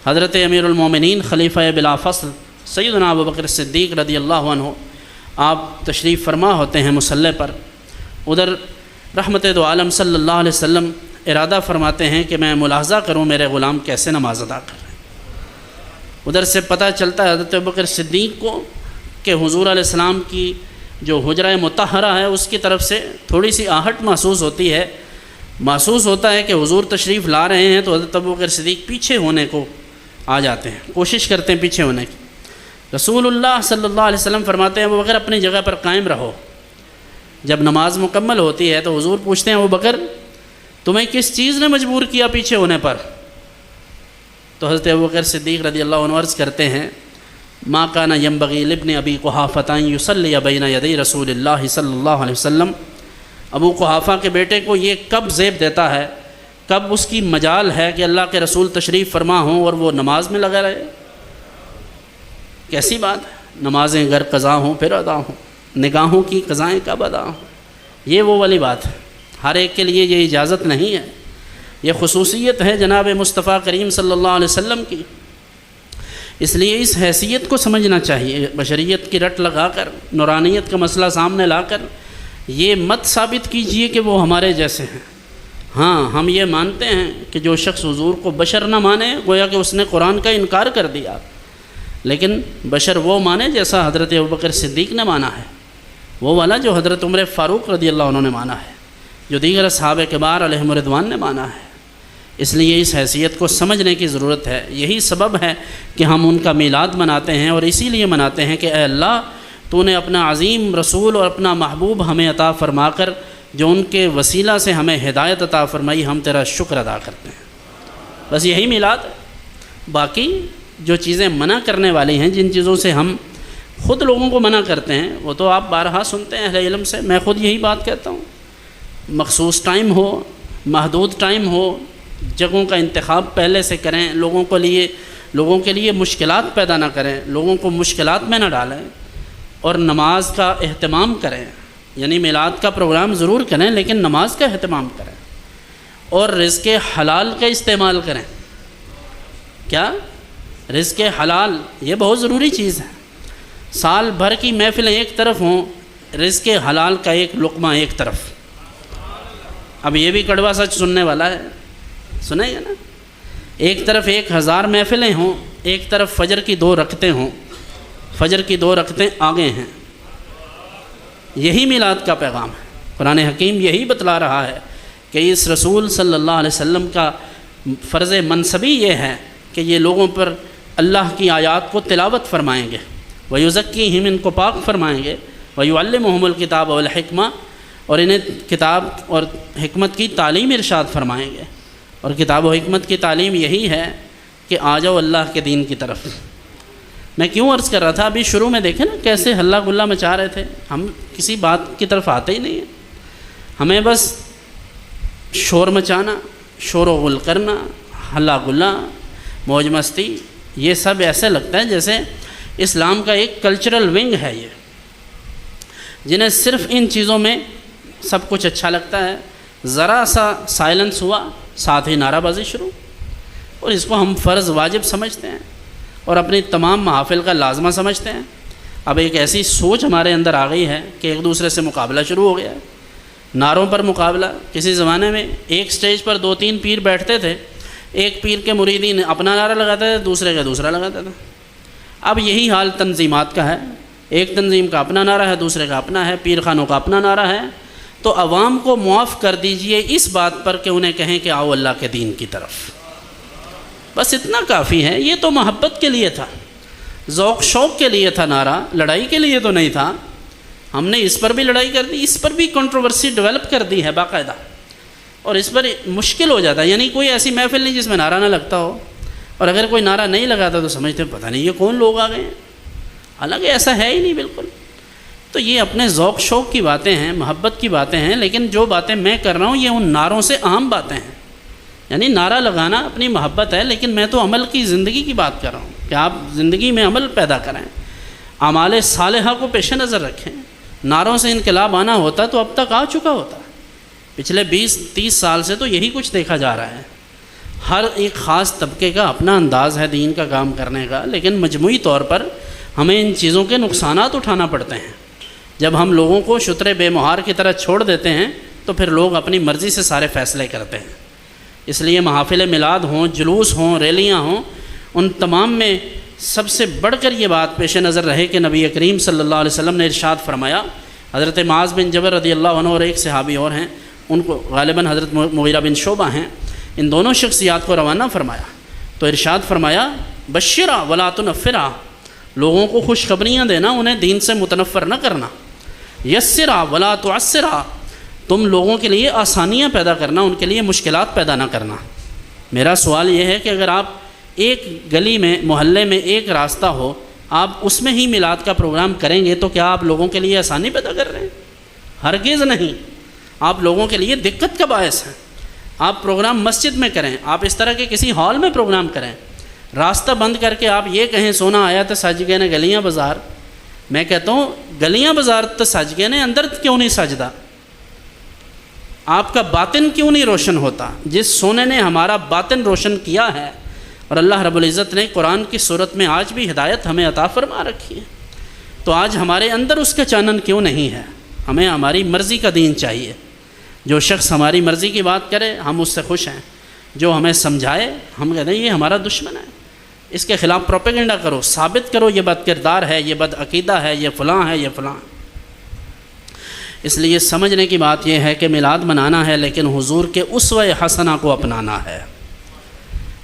Speaker 1: حضرت امیر المومنین خلیفہ بلا فصل سیدنا ابو بکر صدیق رضی اللہ عنہ آپ تشریف فرما ہوتے ہیں مصلی پر، ادھر رحمت دو عالم صلی اللہ علیہ وسلم ارادہ فرماتے ہیں کہ میں ملاحظہ کروں میرے غلام کیسے نماز ادا کر رہے ہیں۔ ادھر سے پتہ چلتا ہے حضرت ابو بکر صدیق کو کہ حضور علیہ السلام کی جو حجرہ مطہرہ ہے اس کی طرف سے تھوڑی سی آہٹ محسوس ہوتی ہے، محسوس ہوتا ہے کہ حضور تشریف لا رہے ہیں، تو حضرت ابو بکر صدیق پیچھے ہونے کو آ جاتے ہیں، کوشش کرتے ہیں پیچھے ہونے کی۔ رسول اللہ صلی اللہ علیہ وسلم فرماتے ہیں ابو بکر اپنی جگہ پر قائم رہو۔ جب نماز مکمل ہوتی ہے تو حضور پوچھتے ہیں ابو بکر تمہیں کس چیز نے مجبور کیا پیچھے ہونے پر؟ تو حضرت ابو بکر صدیق رضی اللہ عنہ عرض کرتے ہیں ما کان ینبغی لابن ابی قحافۃ ان یصلی بین یدی رسول اللہ صلی اللہ علیہ وسلم، ابو قحافہ کے بیٹے کو یہ کب زیب دیتا ہے، کب اس کی مجال ہے کہ اللہ کے رسول تشریف فرما ہوں اور وہ نماز میں لگا رہے؟ کیسی بات ہے، نمازیں اگر قضا ہوں پھر ادا ہوں، نگاہوں کی قضائیں کب ادا ہوں، یہ وہ والی بات ہے۔ ہر ایک کے لیے یہ اجازت نہیں ہے، یہ خصوصیت ہے جناب مصطفیٰ کریم صلی اللہ علیہ وسلم کی۔ اس لیے اس حیثیت کو سمجھنا چاہیے، بشریت کی رٹ لگا کر، نورانیت کا مسئلہ سامنے لا کر یہ مت ثابت کیجئے کہ وہ ہمارے جیسے ہیں۔ ہاں، ہم یہ مانتے ہیں کہ جو شخص حضور کو بشر نہ مانے گویا کہ اس نے قرآن کا انکار کر دیا، لیکن بشر وہ مانے جیسا حضرت ابوبکر صدیق نے مانا ہے، وہ والا جو حضرت عمر فاروق رضی اللہ عنہ نے مانا ہے، جو دیگر اصحاب کبار علیہم رضوان نے مانا ہے۔ اس لیے اس حیثیت کو سمجھنے کی ضرورت ہے۔ یہی سبب ہے کہ ہم ان کا میلاد مناتے ہیں، اور اسی لیے مناتے ہیں کہ اے اللہ تو نے اپنا عظیم رسول اور اپنا محبوب ہمیں عطا فرما کر جو ان کے وسیلہ سے ہمیں ہدایت عطا فرمائی، ہم تیرا شکر ادا کرتے ہیں۔ بس یہی میلاد ہے۔ باقی جو چیزیں منع کرنے والی ہیں، جن چیزوں سے ہم خود لوگوں کو منع کرتے ہیں، وہ تو آپ بارہا سنتے ہیں اہل علم سے، میں خود یہی بات کہتا ہوں۔ مخصوص ٹائم ہو، محدود ٹائم ہو، جگہوں کا انتخاب پہلے سے کریں، لوگوں کے لیے مشکلات پیدا نہ کریں، لوگوں کو مشکلات میں نہ ڈالیں، اور نماز کا اہتمام کریں۔ یعنی میلاد کا پروگرام ضرور کریں لیکن نماز کا اہتمام کریں، اور رزق حلال کا استعمال کریں۔ کیا؟ رزق حلال، یہ بہت ضروری چیز ہے۔ سال بھر کی محفلیں ایک طرف ہوں، رزق حلال کا ایک لقمہ ایک طرف۔ اب یہ بھی کڑوا سچ سننے والا ہے، سنیں گے نا؟ ایک طرف 1000 محفلیں ہوں، ایک طرف فجر کی 2 رکعتیں ہوں، فجر کی 2 رکعتیں آگے ہیں۔ یہی میلاد کا پیغام ہے۔ قرآن حکیم یہی بتلا رہا ہے کہ اس رسول صلی اللہ علیہ وسلم کا فرض منصبی یہ ہے کہ یہ لوگوں پر اللہ کی آیات کو تلاوت فرمائیں گے، وَيُزَكِّيهِمْ، ان کو پاک فرمائیں گے، وَيُعَلِّمُهُمُ الْكِتَابَ وَالْحِكْمَةَ، اور انہیں کتاب اور حکمت کی تعلیم ارشاد فرمائیں گے۔ اور کتاب و حکمت کی تعلیم یہی ہے کہ آ جاؤ اللہ کے دین کی طرف۔ میں کیوں عرض کر رہا تھا، ابھی شروع میں دیکھیں نا کیسے ہلہ گلہ مچا رہے تھے، ہم کسی بات کی طرف آتے ہی نہیں ہیں، ہمیں بس شور مچانا، شور و غل کرنا، ہلہ گلہ، موج مستی، یہ سب ایسے لگتا ہے جیسے اسلام کا ایک کلچرل ونگ ہے یہ، جنہیں صرف ان چیزوں میں سب کچھ اچھا لگتا ہے۔ ذرا سا سائلنس ہوا، ساتھ ہی نعرہ بازی شروع، اور اس کو ہم فرض واجب سمجھتے ہیں اور اپنی تمام محافل کا لازمہ سمجھتے ہیں۔ اب ایک ایسی سوچ ہمارے اندر آ گئی ہے کہ ایک دوسرے سے مقابلہ شروع ہو گیا ہے، نعروں پر مقابلہ۔ کسی زمانے میں ایک سٹیج پر 2-3 پیر بیٹھتے تھے، ایک پیر کے مریدین اپنا نعرہ لگاتے تھے، دوسرے کا دوسرا لگاتا تھا۔ اب یہی حال تنظیمات کا ہے، ایک تنظیم کا اپنا نعرہ ہے، دوسرے کا اپنا ہے، پیر خانوں کا اپنا نعرہ ہے۔ تو عوام کو معاف کر دیجئے اس بات پر کہ انہیں کہیں کہ آؤ اللہ کے دین کی طرف، بس اتنا کافی ہے۔ یہ تو محبت کے لیے تھا، ذوق شوق کے لیے تھا نعرہ، لڑائی کے لیے تو نہیں تھا۔ ہم نے اس پر بھی لڑائی کر دی، اس پر بھی کنٹروورسی ڈیولپ کر دی ہے باقاعدہ، اور اس پر مشکل ہو جاتا ہے۔ یعنی کوئی ایسی محفل نہیں جس میں نعرہ نہ لگتا ہو، اور اگر کوئی نعرہ نہیں لگاتا تو سمجھتے پتہ نہیں یہ کون لوگ آ گئے ہیں، حالانکہ ایسا ہے ہی نہیں بالکل۔ تو یہ اپنے ذوق شوق کی باتیں ہیں، محبت کی باتیں ہیں، لیکن جو باتیں میں کر رہا ہوں یہ ان نعروں سے اہم باتیں ہیں۔ یعنی نعرہ لگانا اپنی محبت ہے، لیکن میں تو عمل کی زندگی کی بات کر رہا ہوں کہ آپ زندگی میں عمل پیدا کریں، اعمال صالحہ کو پیش نظر رکھیں۔ نعروں سے انقلاب آنا ہوتا تو اب تک آ چکا ہوتا۔ پچھلے 20-30 سال سے تو یہی کچھ دیکھا جا رہا ہے۔ ہر ایک خاص طبقے کا اپنا انداز ہے دین کا کام کرنے کا، لیکن مجموعی طور پر ہمیں ان چیزوں کے نقصانات اٹھانا پڑتے ہیں۔ جب ہم لوگوں کو شتر بے مہار کی طرح چھوڑ دیتے ہیں تو پھر لوگ اپنی مرضی سے سارے فیصلے کرتے ہیں۔ اس لیے محافل میلاد ہوں، جلوس ہوں، ریلیاں ہوں، ان تمام میں سب سے بڑھ کر یہ بات پیش نظر رہے کہ نبی کریم صلی اللہ علیہ وسلم نے ارشاد فرمایا، حضرت معاذ بن جبل رضی اللہ عنہ اور ایک صحابی اور ہیں، ان کو غالباً حضرت مغیرہ بن شعبہ ہیں، ان دونوں شخصیات کو روانہ فرمایا تو ارشاد فرمایا، بشرا ولا تنفرا، لوگوں کو خوشخبریاں دینا، انہیں دین سے متنفر نہ کرنا، یسرا ولا تعسرا، تم لوگوں کے لیے آسانیاں پیدا کرنا، ان کے لیے مشکلات پیدا نہ کرنا۔ میرا سوال یہ ہے کہ اگر آپ ایک گلی میں، محلے میں ایک راستہ ہو، آپ اس میں ہی میلاد کا پروگرام کریں گے تو کیا آپ لوگوں کے لیے آسانی پیدا کر رہے ہیں؟ ہرگز نہیں، آپ لوگوں کے لیے دقت کا باعث ہے۔ آپ پروگرام مسجد میں کریں، آپ اس طرح کے کسی ہال میں پروگرام کریں، راستہ بند کر کے آپ یہ کہیں سونا آیا تو سج گئے نے گلیاں بازار۔ میں کہتا ہوں گلیاں بازار تو سج گئے نے، اندر کیوں نہیں سجدہ؟ آپ کا باطن کیوں نہیں روشن ہوتا؟ جس سونے نے ہمارا باطن روشن کیا ہے، اور اللہ رب العزت نے قرآن کی صورت میں آج بھی ہدایت ہمیں عطا فرما رکھی ہے، تو آج ہمارے اندر اس کا چانن کیوں نہیں ہے؟ ہمیں ہماری مرضی کا دین چاہیے۔ جو شخص ہماری مرضی کی بات کرے ہم اس سے خوش ہیں، جو ہمیں سمجھائے ہم کہتے ہیں یہ ہمارا دشمن ہے، اس کے خلاف پروپیگنڈا کرو، ثابت کرو یہ بد کردار ہے، یہ بد عقیدہ ہے، یہ فلاں ہے، یہ فلاں۔ اس لیے سمجھنے کی بات یہ ہے کہ میلاد منانا ہے لیکن حضور کے اسوہ حسنہ کو اپنانا ہے۔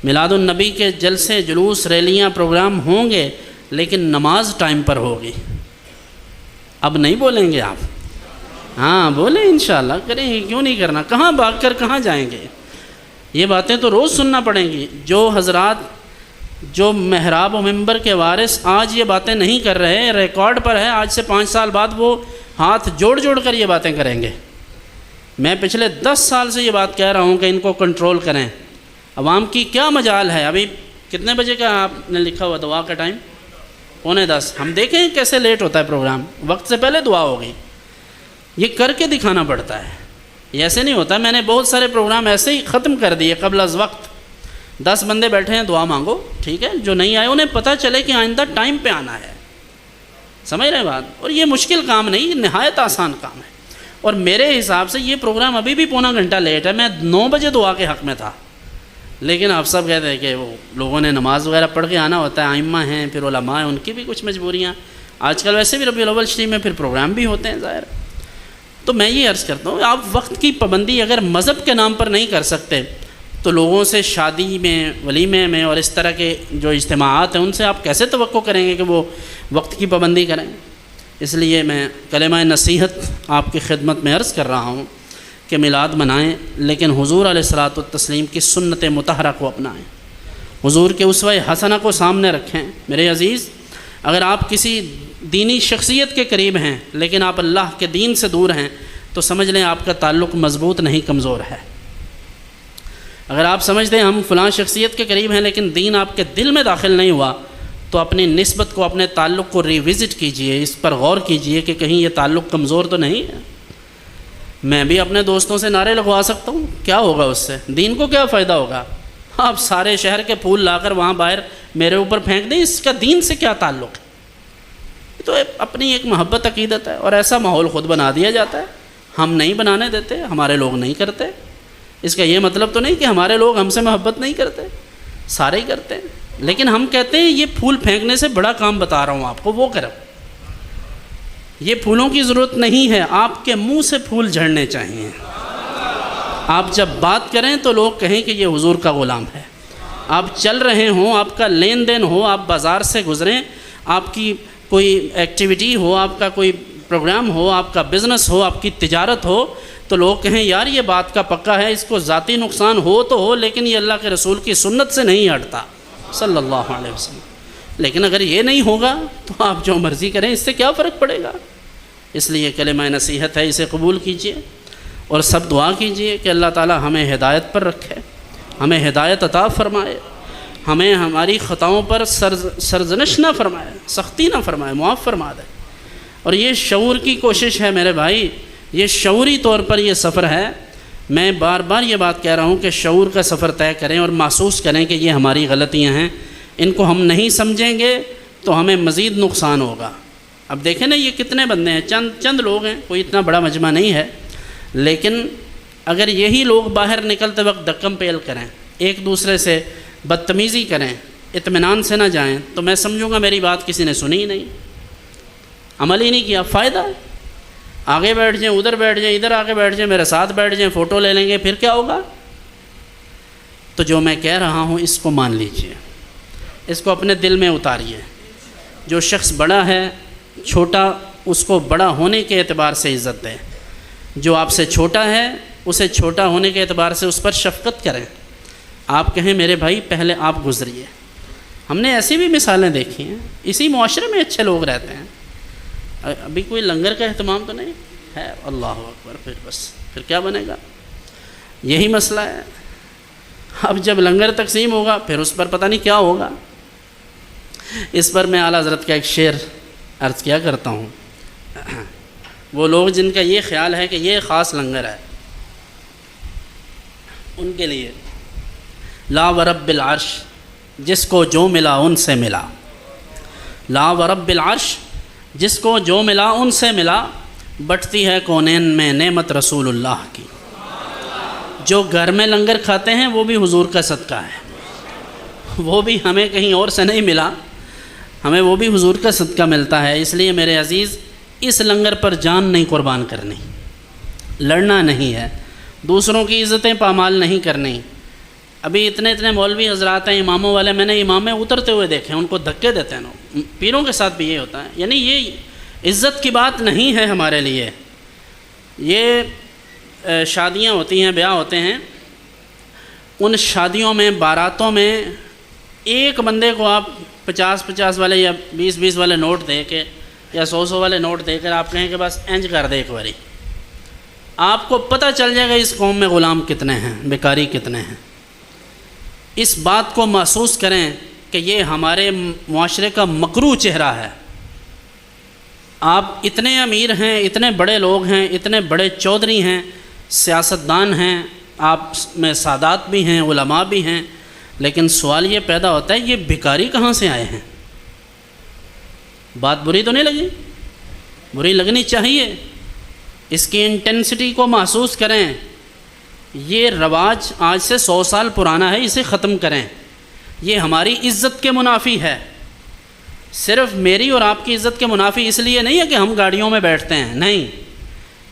Speaker 1: میلاد النبی کے جلسے، جلوس، ریلیاں، پروگرام ہوں گے لیکن نماز ٹائم پر ہوگی۔ اب نہیں بولیں گے آپ؟ ہاں بولیں، انشاءاللہ کریں گے، کیوں نہیں کرنا؟ کہاں بھاگ کر کہاں جائیں گے؟ یہ باتیں تو روز سننا پڑیں گی۔ جو حضرات جو محراب و منبر کے وارث آج یہ باتیں نہیں کر رہے، ریکارڈ پر ہے، آج سے 5 سال بعد وہ ہاتھ جوڑ جوڑ کر یہ باتیں کریں گے۔ میں پچھلے 10 سال سے یہ بات کہہ رہا ہوں کہ ان کو کنٹرول کریں۔ عوام کی کیا مجال ہے؟ ابھی کتنے بجے کا آپ نے لکھا ہوا دعا کا ٹائم؟ 9:45۔ ہم دیکھیں کیسے لیٹ ہوتا ہے پروگرام، وقت سے پہلے دعا ہوگی۔ یہ کر کے دکھانا پڑتا ہے، یہ ایسے نہیں ہوتا۔ میں نے بہت سارے پروگرام ایسے ہی ختم کر دیے قبل از وقت۔ 10 بندے بیٹھے ہیں، دعا مانگو، ٹھیک ہے، جو نہیں آئے انہیں پتہ چلے کہ آئندہ ٹائم پہ آنا ہے۔ سمجھ رہے بات؟ اور یہ مشکل کام نہیں، یہ نہایت آسان کام ہے۔ اور میرے حساب سے یہ پروگرام ابھی بھی پونا گھنٹہ لیٹ ہے۔ میں 9 بجے دعا کے حق میں تھا، لیکن آپ سب کہتے ہیں کہ وہ لوگوں نے نماز وغیرہ پڑھ کے آنا ہوتا ہے، ائمہ ہیں، پھر علماء ہیں، ان کی بھی کچھ مجبوریاں۔ آج کل ویسے بھی ربیع الاول شریف میں پھر پروگرام بھی ہوتے ہیں ظاہر۔ تو میں یہ عرض کرتا ہوں، آپ وقت کی پابندی اگر مذہب کے نام پر نہیں کر سکتے تو لوگوں سے شادی میں، ولیمے میں اور اس طرح کے جو اجتماعات ہیں ان سے آپ کیسے توقع کریں گے کہ وہ وقت کی پابندی کریں؟ اس لیے میں کلمہ نصیحت آپ کی خدمت میں عرض کر رہا ہوں کہ میلاد منائیں لیکن حضور علیہ الصلاۃ والتسلیم کی سنت مطہرہ کو اپنائیں، حضور کے اسوہ حسنہ کو سامنے رکھیں۔ میرے عزیز، اگر آپ کسی دینی شخصیت کے قریب ہیں لیکن آپ اللہ کے دین سے دور ہیں تو سمجھ لیں آپ کا تعلق مضبوط نہیں، کمزور ہے۔ اگر آپ سمجھتے ہیں ہم فلاں شخصیت کے قریب ہیں لیکن دین آپ کے دل میں داخل نہیں ہوا تو اپنی نسبت کو، اپنے تعلق کو ریوزٹ کیجئے، اس پر غور کیجئے کہ کہیں یہ تعلق کمزور تو نہیں ہے۔ میں بھی اپنے دوستوں سے نعرے لگوا سکتا ہوں، کیا ہوگا اس سے؟ دین کو کیا فائدہ ہوگا؟ آپ سارے شہر کے پھول لا کر وہاں باہر میرے اوپر پھینک دیں، اس کا دین سے کیا تعلق ہے؟ تو اپنی ایک محبت عقیدت ہے، اور ایسا ماحول خود بنا دیا جاتا ہے، ہم نہیں بنانے دیتے، ہمارے لوگ نہیں کرتے۔ اس کا یہ مطلب تو نہیں کہ ہمارے لوگ ہم سے محبت نہیں کرتے، سارے ہی کرتے ہیں، لیکن ہم کہتے ہیں یہ پھول پھینکنے سے بڑا کام بتا رہا ہوں آپ کو، وہ کرو۔ یہ پھولوں کی ضرورت نہیں ہے، آپ کے منہ سے پھول جھڑنے چاہیے۔ آپ جب بات کریں تو لوگ کہیں کہ یہ حضور کا غلام ہے۔ آپ چل رہے ہوں، آپ کا لین دین ہو، آپ بازار سے گزریں، آپ کی کوئی ایکٹیویٹی ہو، آپ کا کوئی پروگرام ہو، آپ کا بزنس ہو، آپ کی تجارت ہو، تو لوگ کہیں یار یہ بات کا پکا ہے، اس کو ذاتی نقصان ہو تو ہو لیکن یہ اللہ کے رسول کی سنت سے نہیں ہٹتا صلی اللہ علیہ وسلم۔ لیکن اگر یہ نہیں ہوگا تو آپ جو مرضی کریں، اس سے کیا فرق پڑے گا؟ اس لیے کلمہ نصیحت ہے، اسے قبول کیجئے اور سب دعا کیجئے کہ اللہ تعالی ہمیں ہدایت پر رکھے، ہمیں ہدایت عطا فرمائے، ہمیں ہماری خطاؤں پر سرزنش نہ فرمائے، سختی نہ فرمائے، معاف فرما دے۔ اور یہ شعور کی کوشش ہے میرے بھائی، یہ شعوری طور پر یہ سفر ہے۔ میں بار بار یہ بات کہہ رہا ہوں کہ شعور کا سفر طے کریں اور محسوس کریں کہ یہ ہماری غلطیاں ہیں، ان کو ہم نہیں سمجھیں گے تو ہمیں مزید نقصان ہوگا۔ اب دیکھیں نا، یہ کتنے بندے ہیں، چند لوگ ہیں، کوئی اتنا بڑا مجمع نہیں ہے، لیکن اگر یہی لوگ باہر نکلتے وقت دکم پیل کریں، ایک دوسرے سے بدتمیزی کریں، اطمینان سے نہ جائیں، تو میں سمجھوں گا میری بات کسی نے سنی ہی نہیں، عمل ہی نہیں کیا۔ فائدہ ہے؟ آگے بیٹھ جائیں، ادھر بیٹھ جائیں، ادھر آگے بیٹھ جائیں، میرے ساتھ بیٹھ جائیں، فوٹو لے لیں گے، پھر کیا ہوگا؟ تو جو میں کہہ رہا ہوں اس کو مان لیجئے، اس کو اپنے دل میں اتاریے۔ جو شخص بڑا ہے، چھوٹا اس کو بڑا ہونے کے اعتبار سے عزت دیں، جو آپ سے چھوٹا ہے اسے چھوٹا ہونے کے اعتبار سے اس پر شفقت کریں۔ آپ کہیں میرے بھائی پہلے آپ گزریے، ہم نے ایسی بھی مثالیں دیکھی ہیں، اسی معاشرے میں اچھے لوگ رہتے ہیں. ابھی کوئی لنگر کا اہتمام تو نہیں ہے، اللہ اکبر، پھر کیا بنے گا؟ یہی مسئلہ ہے. اب جب لنگر تقسیم ہوگا پھر اس پر پتہ نہیں کیا ہوگا. اس پر میں اعلیٰ حضرت کا ایک شعر عرض کیا کرتا ہوں. وہ لوگ جن کا یہ خیال ہے کہ یہ خاص لنگر ہے، ان کے لیے لا ورب العرش جس کو جو ملا ان سے ملا، لا ورب العرش جس کو جو ملا ان سے ملا، بٹتی ہے کونین میں نعمت رسول اللہ کی. جو گھر میں لنگر کھاتے ہیں وہ بھی حضور کا صدقہ ہے، وہ بھی ہمیں کہیں اور سے نہیں ملا، ہمیں وہ بھی حضور کا صدقہ ملتا ہے. اس لیے میرے عزیز اس لنگر پر جان نہیں قربان کرنی، لڑنا نہیں ہے، دوسروں کی عزتیں پامال نہیں کرنی. ابھی اتنے مولوی حضرات ہیں اماموں والے، میں نے امام اترتے ہوئے دیکھے، ان کو دھکے دیتے ہیں. پیروں کے ساتھ بھی یہ ہوتا ہے. یعنی یہ عزت کی بات نہیں ہے ہمارے لیے. یہ شادیاں ہوتی ہیں، بیاہ ہوتے ہیں، ان شادیوں میں باراتوں میں ایک بندے کو آپ 50 والے یا 20 والے نوٹ دے کے یا 100 والے نوٹ دے کر آپ کہیں کہ بس انج کر دے ایک باری، آپ کو پتہ چل جائے گا اس قوم میں غلام کتنے ہیں، بیکاری کتنے ہیں. اس بات کو محسوس کریں کہ یہ ہمارے معاشرے کا مکروہ چہرہ ہے. آپ اتنے امیر ہیں، اتنے بڑے لوگ ہیں، اتنے بڑے چودھری ہیں، سیاستدان ہیں، آپ میں سادات بھی ہیں، علماء بھی ہیں، لیکن سوال یہ پیدا ہوتا ہے یہ بھکاری کہاں سے آئے ہیں؟ بات بری تو نہیں لگی؟ بری لگنی چاہیے. اس کی انٹینسٹی کو محسوس کریں. یہ رواج آج سے 100 سال پرانا ہے، اسے ختم کریں. یہ ہماری عزت کے منافی ہے. صرف میری اور آپ کی عزت کے منافی اس لیے نہیں ہے کہ ہم گاڑیوں میں بیٹھتے ہیں، نہیں،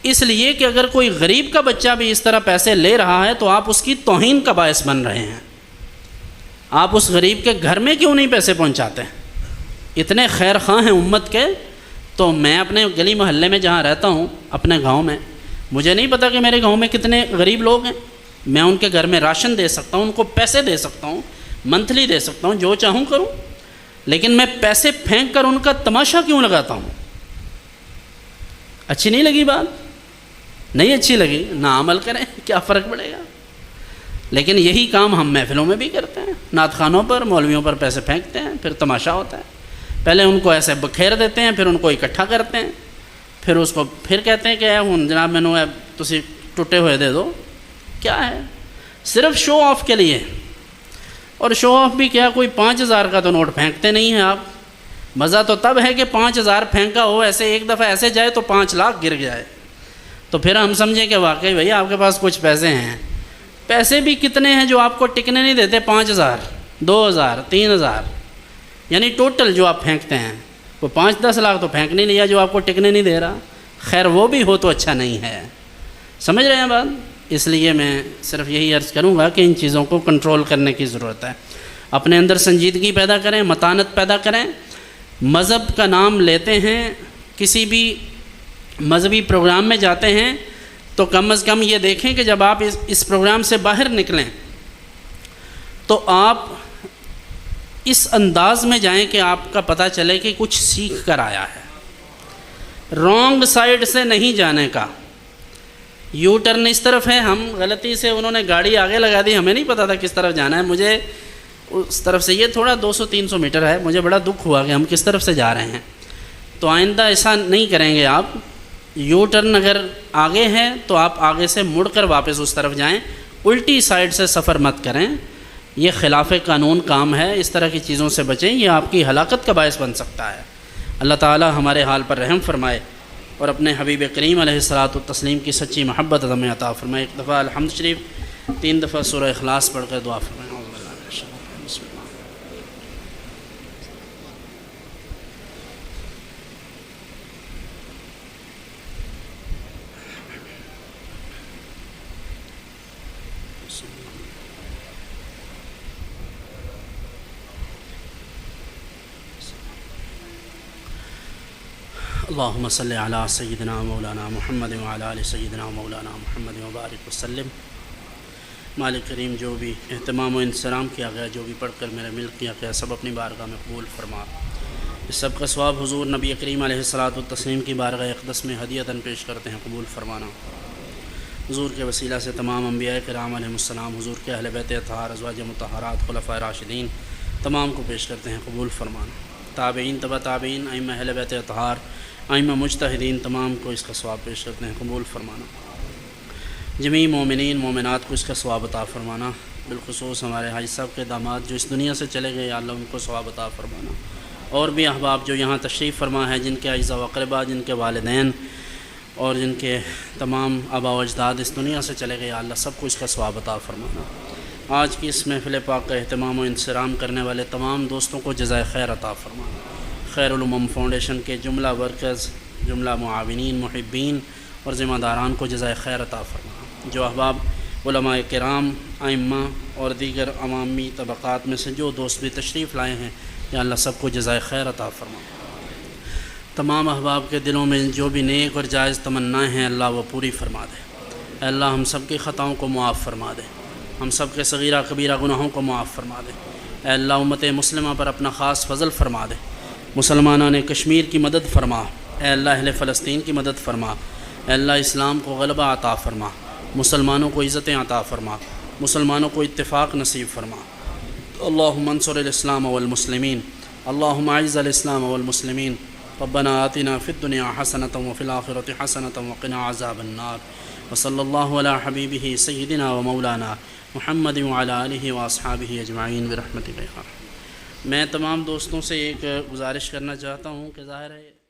Speaker 1: اس لیے کہ اگر کوئی غریب کا بچہ بھی اس طرح پیسے لے رہا ہے تو آپ اس کی توہین کا باعث بن رہے ہیں. آپ اس غریب کے گھر میں کیوں نہیں پیسے پہنچاتے؟ اتنے خیر خواہ ہیں امت کے. تو میں اپنے گلی محلے میں جہاں رہتا ہوں، اپنے گاؤں میں، مجھے نہیں پتہ کہ میرے گاؤں میں کتنے غریب لوگ ہیں. میں ان کے گھر میں راشن دے سکتا ہوں، ان کو پیسے دے سکتا ہوں، منتھلی دے سکتا ہوں، جو چاہوں کروں، لیکن میں پیسے پھینک کر ان کا تماشا کیوں لگاتا ہوں؟ اچھی نہیں لگی بات؟ نہیں اچھی لگی، نہ عمل کریں، کیا فرق پڑے گا؟ لیکن یہی کام ہم محفلوں میں بھی کرتے ہیں، نعت خانوں پر، مولویوں پر پیسے پھینکتے ہیں، پھر تماشا ہوتا ہے. پہلے ان کو ایسے بکھیر دیتے ہیں، پھر ان کو اکٹھا کرتے ہیں، پھر اس کو پھر کہتے ہیں کہ ہوں جناب مینوں تسی ٹوٹے ہوئے دے دو. کیا ہے؟ صرف شو آف کے لیے. اور شو آف بھی کیا، کوئی 5000 کا تو نوٹ پھینکتے نہیں ہیں آپ. مزہ تو تب ہے کہ 5000 پھینکا ہو، ایسے ایک دفعہ ایسے جائے تو 5 لاکھ گر جائے، تو پھر ہم سمجھیں کہ واقعی بھئی آپ کے پاس کچھ پیسے ہیں. پیسے بھی کتنے ہیں جو آپ کو ٹکنے نہیں دیتے؟ 5000، 2000، 3000، یعنی ٹوٹل جو آپ پھینکتے ہیں وہ 5-10 لاکھ تو پھینک نہیں لیا جو آپ کو ٹکنے نہیں دے رہا. خیر وہ بھی ہو تو اچھا نہیں ہے. سمجھ رہے ہیں بات؟ اس لیے میں صرف یہی عرض کروں گا کہ ان چیزوں کو کنٹرول کرنے کی ضرورت ہے. اپنے اندر سنجیدگی پیدا کریں، متانت پیدا کریں. مذہب کا نام لیتے ہیں، کسی بھی مذہبی پروگرام میں جاتے ہیں تو کم از کم یہ دیکھیں کہ جب آپ اس پروگرام سے باہر نکلیں تو آپ اس انداز میں جائیں کہ آپ کا پتہ چلے کہ کچھ سیکھ کر آیا ہے. رونگ سائیڈ سے نہیں جانے کا. یو ٹرن اس طرف ہے، ہم غلطی سے انہوں نے گاڑی آگے لگا دی، ہمیں نہیں پتہ تھا کس طرف جانا ہے. مجھے اس طرف سے، یہ تھوڑا 200-300 میٹر ہے، مجھے بڑا دکھ ہوا کہ ہم کس طرف سے جا رہے ہیں. تو آئندہ ایسا نہیں کریں گے آپ. یو ٹرن اگر آگے ہے تو آپ آگے سے مڑ کر واپس اس طرف جائیں، الٹی سائیڈ سے سفر مت کریں. یہ خلاف قانون کام ہے. اس طرح کی چیزوں سے بچیں، یہ آپ کی ہلاکت کا باعث بن سکتا ہے. اللہ تعالی ہمارے حال پر رحم فرمائے اور اپنے حبیب کریم علیہ الصلاۃ والتسلیم کی سچی محبت ہمیں عطا فرمائے. ایک دفعہ الحمد شریف 3 دفعہ سورہ اخلاص پڑھ کر دعا فرمائیں. اللهم صل على سيدنا مولانا محمد وعلى آل سيدنا مولانا محمد وبارك وسلم. مالک کریم جو بھی اہتمام و انصرام کیا گیا، جو بھی پڑھ کر میرے مل کیا گیا، سب اپنی بارگاہ میں قبول فرما۔ اس سب کا ثواب حضور نبی کریم علیہ الصلاۃ والتسلیم کی بارگاہ اقدس میں ہدیۃً پیش کرتے ہیں، قبول فرمانا۔ حضور کے وسیلہ سے تمام انبیاء کرام علیہ السلام، حضور کے اہل بیت اطہار، ازواج مطہرات، خلفائے راشدین تمام کو پیش کرتے ہیں، قبول فرمانا۔ تابعین، تبع تابعین، ائمہ اہل بیت اطہار، ائمہ مجتہدین تمام کو اس کا ثواب پیش کرتے ہیں، قبول فرمانا۔ جمیع مومنین مومنات کو اس کا ثواب عطا فرمانا، بالخصوص ہمارے حاجی صاحب کے داماد جو اس دنیا سے چلے گئے، یا اللہ ان کو ثواب عطا فرمانا۔ اور بھی احباب جو یہاں تشریف فرما ہے، جن کے اعزاء و اقرباء، جن کے والدین اور جن کے تمام آباء و اجداد اس دنیا سے چلے گئے، یا اللہ سب کو اس کا ثواب عطا فرمانا۔ آج کی اس محفل پاک کا اہتمام و انصرام کرنے والے تمام دوستوں کو جزائے خیر عطا فرمانا۔ خیر الامم فاؤنڈیشن کے جملہ ورکرز، جملہ معاونین، محبین اور ذمہ داران کو جزائے خیر عطا فرمانا۔ جو احباب علماء کرام، ائمہ اور دیگر عوامی طبقات میں سے جو دوست بھی تشریف لائے ہیں، یا اللہ سب کو جزائے خیر عطا فرمانا۔ تمام احباب کے دلوں میں جو بھی نیک اور جائز تمنائیں ہیں، اللہ وہ پوری فرما دے۔ اے اللہ ہم سب کی خطاؤں کو معاف فرما دے، ہم سب کے صغیرہ کبیرہ گناہوں کو معاف فرما دے۔ اے اللہ امت مسلمہ پر اپنا خاص فضل فرما دے، مسلمانان کشمیر کی مدد فرما۔ اے اللہ اہل فلسطین کی مدد فرما۔ اے اللہ اسلام کو غلبہ عطا فرما، مسلمانوں کو عزتیں عطا فرما، مسلمانوں کو اتفاق نصیب فرما۔ اللہم انصر الاسلام والمسلمین، اللہم اعز الاسلام والمسلمین، ربنا آتنا فی الدنیا حسنۃ وفی الآخرۃ حسنۃ وقنا عذاب النار، وصلی اللہ علی حبیبہ سیدنا و مولانا محمد وعلی آلہ واصحابہ اجمعین برحمتک یا ارحم۔ میں تمام دوستوں سے ایک گزارش کرنا چاہتا ہوں کہ ظاہر ہے